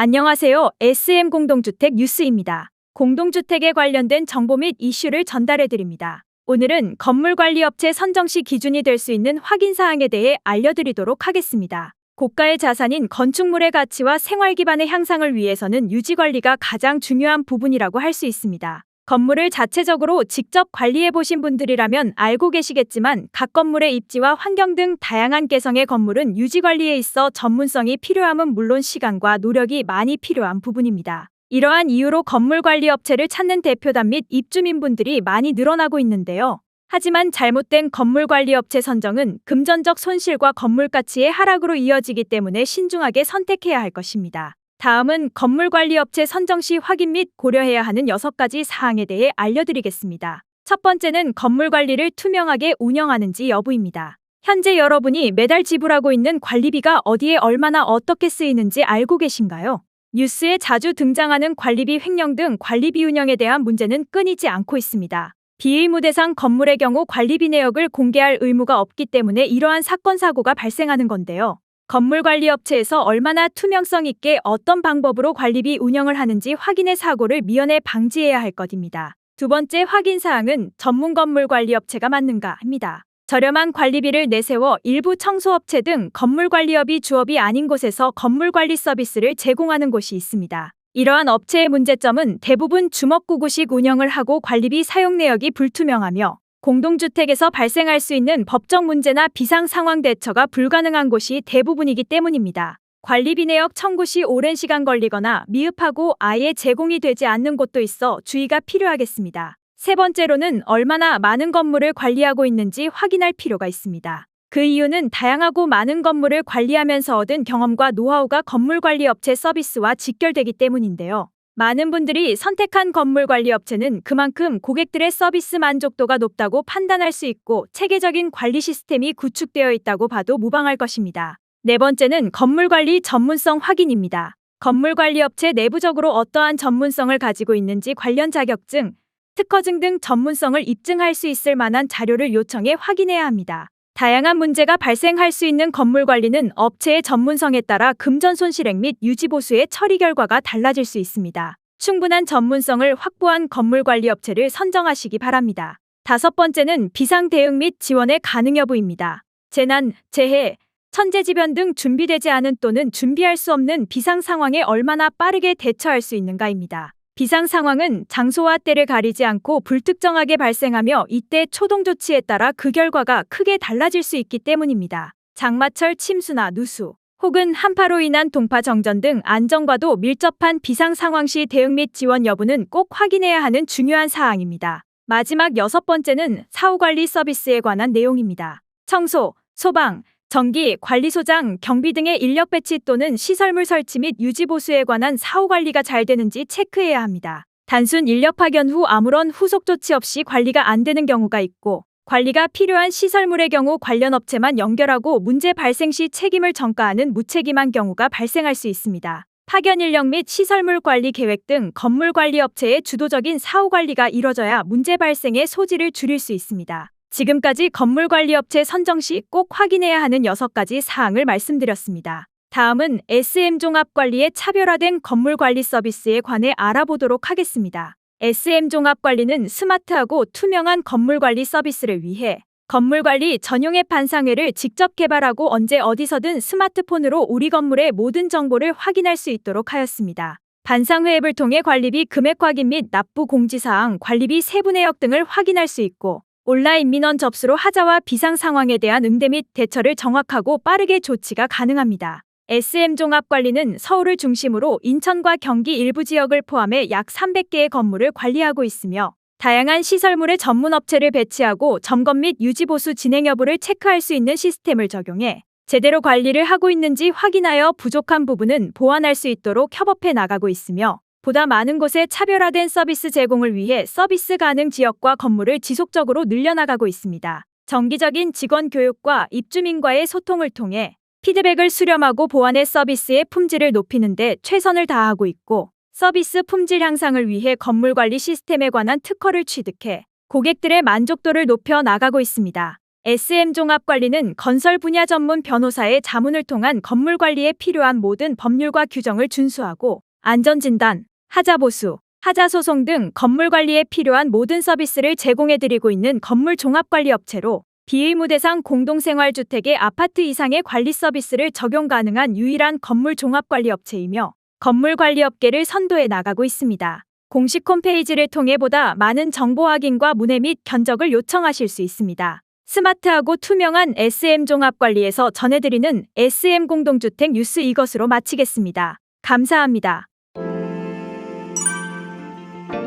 안녕하세요. SM 공동주택 뉴스입니다. 공동주택에 관련된 정보 및 이슈를 전달해드립니다. 오늘은 건물관리업체 선정 시 기준이 될 수 있는 확인사항에 대해 알려드리도록 하겠습니다. 고가의 자산인 건축물의 가치와 생활 기반의 향상을 위해서는 유지관리가 가장 중요한 부분이라고 할 수 있습니다. 건물을 자체적으로 직접 관리해보신 분들이라면 알고 계시겠지만 각 건물의 입지와 환경 등 다양한 개성의 건물은 유지관리에 있어 전문성이 필요함은 물론 시간과 노력이 많이 필요한 부분입니다. 이러한 이유로 건물관리업체를 찾는 대표단 및 입주민분들이 많이 늘어나고 있는데요. 하지만 잘못된 건물관리업체 선정은 금전적 손실과 건물 가치의 하락으로 이어지기 때문에 신중하게 선택해야 할 것입니다. 다음은 건물관리업체 선정 시 확인 및 고려해야 하는 6가지 사항에 대해 알려드리겠습니다. 첫 번째는 건물관리를 투명하게 운영하는지 여부입니다. 현재 여러분이 매달 지불하고 있는 관리비가 어디에 얼마나 어떻게 쓰이는지 알고 계신가요? 뉴스에 자주 등장하는 관리비 횡령 등 관리비 운영에 대한 문제는 끊이지 않고 있습니다. 비의무 대상 건물의 경우 관리비 내역을 공개할 의무가 없기 때문에 이러한 사건 사고가 발생하는 건데요. 건물관리업체에서 얼마나 투명성 있게 어떤 방법으로 관리비 운영을 하는지 확인해 사고를 미연에 방지해야 할 것입니다. 두 번째 확인사항은 전문 건물관리업체가 맞는가 합니다. 저렴한 관리비를 내세워 일부 청소업체 등 건물관리업이 주업이 아닌 곳에서 건물관리 서비스를 제공하는 곳이 있습니다. 이러한 업체의 문제점은 대부분 주먹구구식 운영을 하고 관리비 사용 내역이 불투명하며 공동주택에서 발생할 수 있는 법적 문제나 비상 상황 대처가 불가능한 곳이 대부분이기 때문입니다. 관리비 내역 청구 시 오랜 시간 걸리거나 미흡하고 아예 제공이 되지 않는 곳도 있어 주의가 필요하겠습니다. 세 번째로는 얼마나 많은 건물을 관리하고 있는지 확인할 필요가 있습니다. 그 이유는 다양하고 많은 건물을 관리하면서 얻은 경험과 노하우가 건물관리업체 서비스와 직결되기 때문인데요. 많은 분들이 선택한 건물관리업체는 그만큼 고객들의 서비스 만족도가 높다고 판단할 수 있고 체계적인 관리 시스템이 구축되어 있다고 봐도 무방할 것입니다. 네 번째는 건물관리 전문성 확인입니다. 건물관리업체 내부적으로 어떠한 전문성을 가지고 있는지 관련 자격증, 특허증 등 전문성을 입증할 수 있을 만한 자료를 요청해 확인해야 합니다. 다양한 문제가 발생할 수 있는 건물관리는 업체의 전문성에 따라 금전 손실액 및 유지보수의 처리 결과가 달라질 수 있습니다. 충분한 전문성을 확보한 건물관리업체를 선정하시기 바랍니다. 다섯 번째는 비상 대응 및 지원의 가능 여부입니다. 재난, 재해, 천재지변 등 준비되지 않은 또는 준비할 수 없는 비상 상황에 얼마나 빠르게 대처할 수 있는가입니다. 비상 상황은 장소와 때를 가리지 않고 불특정하게 발생하며 이때 초동 조치에 따라 그 결과가 크게 달라질 수 있기 때문입니다. 장마철 침수나 누수, 혹은 한파로 인한 동파 정전 등 안전과도 밀접한 비상 상황 시 대응 및 지원 여부는 꼭 확인해야 하는 중요한 사항입니다. 마지막 6번째는 사후관리 서비스에 관한 내용입니다. 청소, 소방, 전기, 관리소장, 경비 등의 인력 배치 또는 시설물 설치 및 유지 보수에 관한 사후 관리가 잘 되는지 체크해야 합니다. 단순 인력 파견 후 아무런 후속 조치 없이 관리가 안 되는 경우가 있고 관리가 필요한 시설물의 경우 관련 업체만 연결하고 문제 발생 시 책임을 전가하는 무책임한 경우가 발생할 수 있습니다. 파견 인력 및 시설물 관리 계획 등 건물 관리 업체의 주도적인 사후 관리가 이뤄져야 문제 발생의 소지를 줄일 수 있습니다. 지금까지 건물관리업체 선정 시 꼭 확인해야 하는 6가지 사항을 말씀드렸습니다. 다음은 SM종합관리의 차별화된 건물관리 서비스에 관해 알아보도록 하겠습니다. SM종합관리는 스마트하고 투명한 건물관리 서비스를 위해 건물관리 전용 앱 반상회를 직접 개발하고 언제 어디서든 스마트폰으로 우리 건물의 모든 정보를 확인할 수 있도록 하였습니다. 반상회 앱을 통해 관리비 금액 확인 및 납부 공지사항, 관리비 세부 내역 등을 확인할 수 있고 온라인 민원 접수로 하자와 비상 상황에 대한 응대 및 대처를 정확하고 빠르게 조치가 가능합니다. SM종합관리는 서울을 중심으로 인천과 경기 일부 지역을 포함해 약 300개의 건물을 관리하고 있으며 다양한 시설물의 전문 업체를 배치하고 점검 및 유지보수 진행 여부를 체크할 수 있는 시스템을 적용해 제대로 관리를 하고 있는지 확인하여 부족한 부분은 보완할 수 있도록 협업해 나가고 있으며 보다 많은 곳에 차별화된 서비스 제공을 위해 서비스 가능 지역과 건물을 지속적으로 늘려나가고 있습니다. 정기적인 직원 교육과 입주민과의 소통을 통해 피드백을 수렴하고 보완해 서비스의 품질을 높이는 데 최선을 다하고 있고 서비스 품질 향상을 위해 건물관리 시스템에 관한 특허를 취득해 고객들의 만족도를 높여 나가고 있습니다. SM종합관리는 건설 분야 전문 변호사의 자문을 통한 건물 관리에 필요한 모든 법률과 규정을 준수하고 안전진단, 하자보수, 하자소송 등 건물 관리에 필요한 모든 서비스를 제공해드리고 있는 건물 종합관리업체로 비의무 대상 공동생활주택의 아파트 이상의 관리 서비스를 적용 가능한 유일한 건물 종합관리업체이며 건물관리업계를 선도해 나가고 있습니다. 공식 홈페이지를 통해 보다 많은 정보 확인과 문의 및 견적을 요청하실 수 있습니다. 스마트하고 투명한 SM종합관리에서 전해드리는 SM 공동주택 뉴스 이것으로 마치겠습니다. 감사합니다.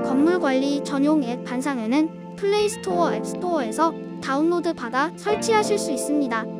건물관리 전용 앱 반상회는 플레이스토어 앱스토어에서 다운로드 받아 설치하실 수 있습니다.